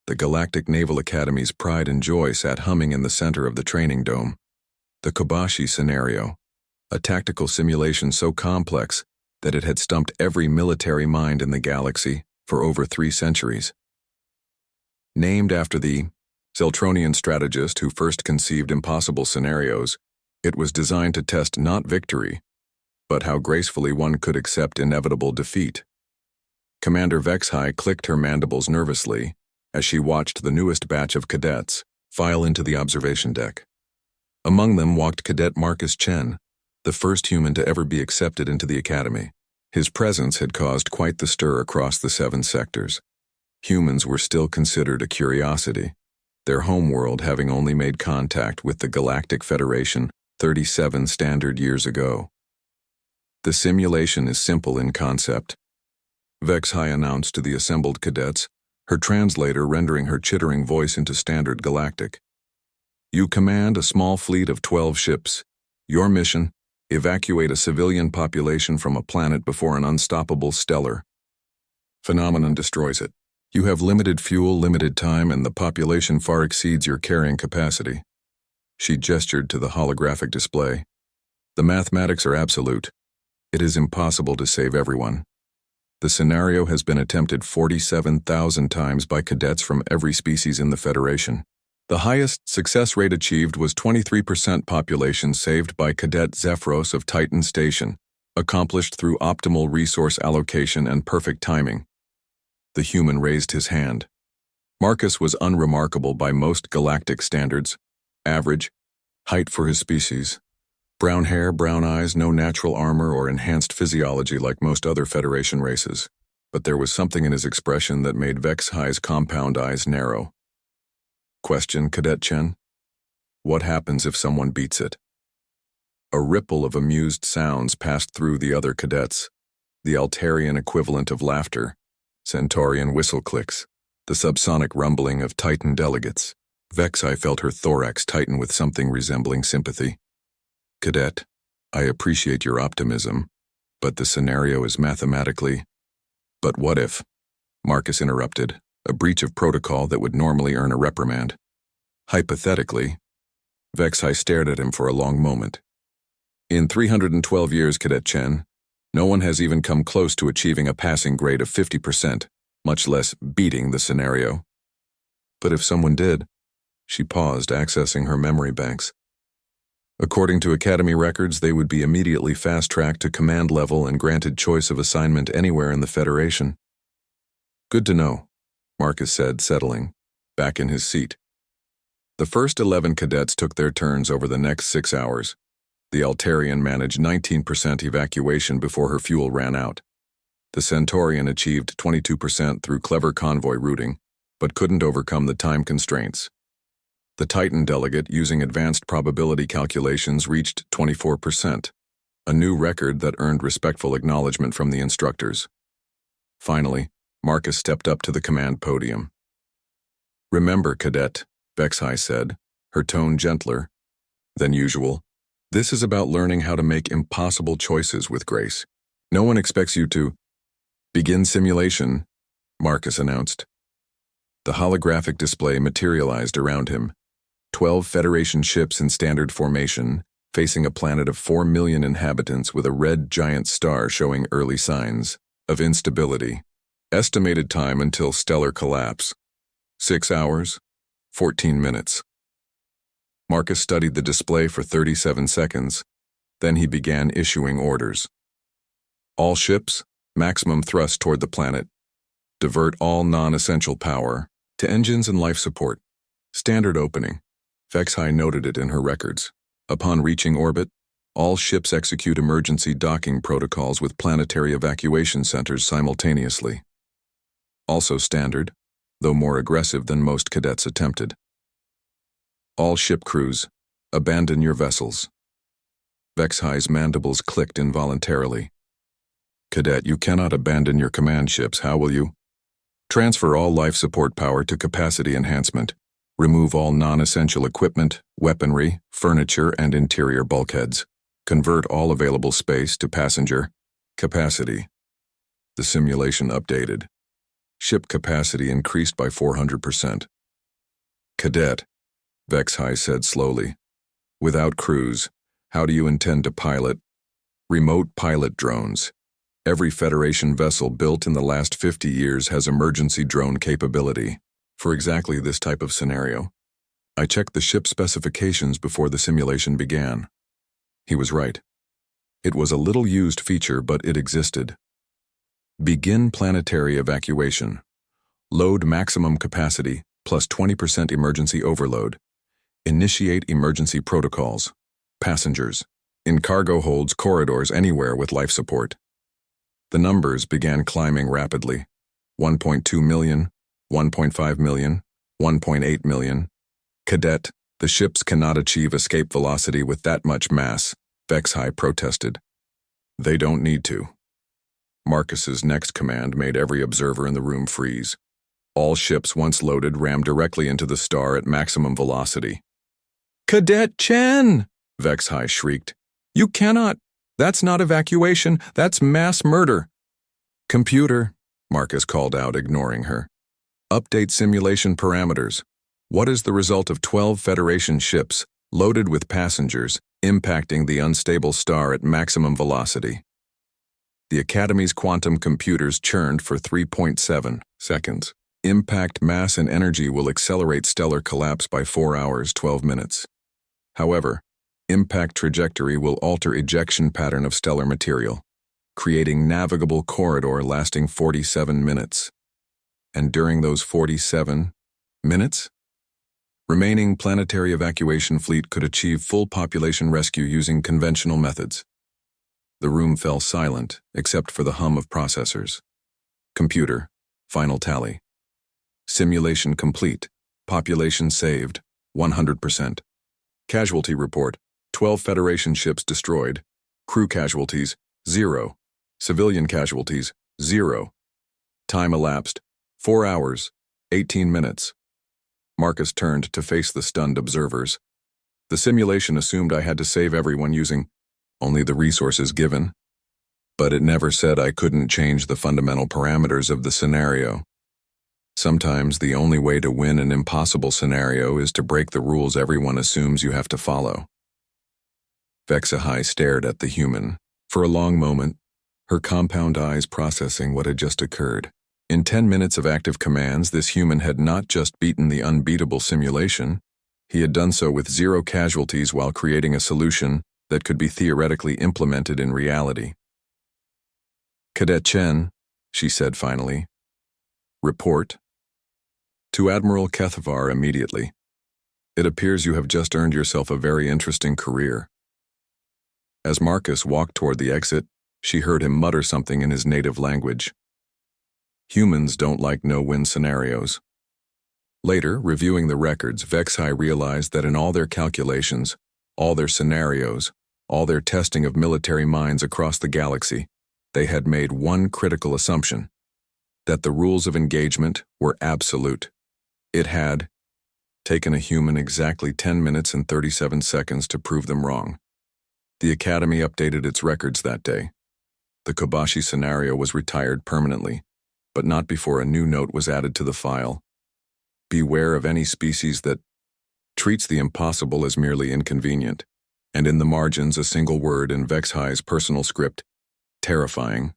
The Galactic Naval Academy's pride and joy sat humming in the center of the training dome. The Kobashi scenario, a tactical simulation so complex that it had stumped every military mind in the galaxy for over 3 centuries. Named after the Zeltronian strategist who first conceived impossible scenarios, it was designed to test not victory, but how gracefully one could accept inevitable defeat. Commander Vexhai clicked her mandibles nervously as she watched the newest batch of cadets file into the observation deck. Among them walked Cadet Marcus Chen, the first human to ever be accepted into the academy. His presence had caused quite the stir across the 7 sectors. Humans were still considered a curiosity, their homeworld having only made contact with the Galactic Federation 37 standard years ago. The simulation is simple in concept, Vexhai announced to the assembled cadets, her translator rendering her chittering voice into standard galactic. You command a small fleet of 12 ships. Your mission: evacuate a civilian population from a planet before an unstoppable stellar phenomenon destroys it. You have limited fuel, limited time, and the population far exceeds your carrying capacity. She gestured to the holographic display. The mathematics are absolute. It is impossible to save everyone. The scenario has been attempted 47,000 times by cadets from every species in the Federation. The highest success rate achieved was 23% population saved by Cadet Zephyros of Titan Station, accomplished through optimal resource allocation and perfect timing. The human raised his hand. Marcus was unremarkable by most galactic standards. Average, height for his species. Brown hair, brown eyes, no natural armor or enhanced physiology like most other Federation races. But there was something in his expression that made Vexhai's compound eyes narrow. Question, Cadet Chen. What happens if someone beats it? A ripple of amused sounds passed through the other cadets. The Altarian equivalent of laughter. Centaurian whistle clicks. The subsonic rumbling of Titan delegates. Vexhai felt her thorax tighten with something resembling sympathy. Cadet, I appreciate your optimism, but the scenario is mathematically... But what if? Marcus interrupted, a breach of protocol that would normally earn a reprimand. Hypothetically, Vexhai stared at him for a long moment. In 312 years, Cadet Chen, no one has even come close to achieving a passing grade of 50%, much less beating the scenario. But if someone did, she paused, accessing her memory banks. According to Academy records, they would be immediately fast-tracked to command level and granted choice of assignment anywhere in the Federation. Good to know, Marcus said, settling back in his seat. The first 11 cadets took their turns over the next 6 hours. The Altarian managed 19% evacuation before her fuel ran out. The Centaurian achieved 22% through clever convoy routing, but couldn't overcome the time constraints. The Titan delegate, using advanced probability calculations, reached 24%, a new record that earned respectful acknowledgement from the instructors. Finally, Marcus stepped up to the command podium. Remember, Cadet, Vexhai said, her tone gentler than usual. This is about learning how to make impossible choices with grace. No one expects you to begin simulation, Marcus announced. The holographic display materialized around him. 12 Federation ships in standard formation, facing a planet of 4 million inhabitants with a red giant star showing early signs of instability. Estimated time until stellar collapse: 6 hours, 14 minutes. Marcus studied the display for 37 seconds. Then he began issuing orders. All ships, maximum thrust toward the planet. Divert all non-essential power to engines and life support. Standard opening. Vexhai noted it in her records. Upon reaching orbit, all ships execute emergency docking protocols with planetary evacuation centers simultaneously. Also standard, though more aggressive than most cadets attempted. All ship crews, abandon your vessels. Vexhai's mandibles clicked involuntarily. Cadet, you cannot abandon your command ships, how will you? Transfer all life support power to capacity enhancement. Remove all non-essential equipment, weaponry, furniture, and interior bulkheads. Convert all available space to passenger capacity. The simulation updated. Ship capacity increased by 400%. Cadet, Vexhai said slowly. Without crews, how do you intend to pilot? Remote pilot drones. Every Federation vessel built in the last 50 years has emergency drone capability. For exactly this type of scenario. I checked the ship specifications before the simulation began. He was right. It was a little used feature, but it existed. Begin planetary evacuation. Load maximum capacity plus 20% emergency overload. Initiate emergency protocols. Passengers. In cargo holds, corridors, anywhere with life support. The numbers began climbing rapidly. 1.2 million, 1.5 million, 1.8 million. Cadet, the ships cannot achieve escape velocity with that much mass, Vexhai protested. They don't need to. Marcus's next command made every observer in the room freeze. All ships once loaded rammed directly into the star at maximum velocity. Cadet Chen! Vexhai shrieked. You cannot! That's not evacuation, that's mass murder. Computer, Marcus called out, ignoring her. Update simulation parameters. What is the result of 12 Federation ships, loaded with passengers, impacting the unstable star at maximum velocity? The Academy's quantum computers churned for 3.7 seconds. Impact mass and energy will accelerate stellar collapse by 4 hours, 12 minutes. However, impact trajectory will alter ejection pattern of stellar material, creating navigable corridor lasting 47 minutes. And during those 47 minutes, remaining planetary evacuation fleet could achieve full population rescue using conventional methods. The room fell silent, except for the hum of processors. Computer, final tally. Simulation complete. Population saved, 100%. Casualty report, 12 Federation ships destroyed. Crew casualties, 0. Civilian casualties, 0. Time elapsed, 4 hours, 18 minutes. Marcus turned to face the stunned observers. The simulation assumed I had to save everyone using only the resources given, but it never said I couldn't change the fundamental parameters of the scenario. Sometimes the only way to win an impossible scenario is to break the rules everyone assumes you have to follow. Vexhai stared at the human. For a long moment, her compound eyes processing what had just occurred. In 10 minutes of active commands, this human had not just beaten the unbeatable simulation, he had done so with 0 casualties while creating a solution that could be theoretically implemented in reality. Cadet Chen, she said finally. Report. To Admiral Kethavar immediately. It appears you have just earned yourself a very interesting career. As Marcus walked toward the exit, she heard him mutter something in his native language. Humans don't like no-win scenarios. Later, reviewing the records, Vexhai realized that in all their calculations, all their scenarios, all their testing of military minds across the galaxy, they had made one critical assumption, that the rules of engagement were absolute. It had taken a human exactly 10 minutes and 37 seconds to prove them wrong. The Academy updated its records that day. The Kobashi scenario was retired permanently, but not before a new note was added to the file. Beware of any species that treats the impossible as merely inconvenient, and in the margins a single word in Vexhai's personal script, terrifying,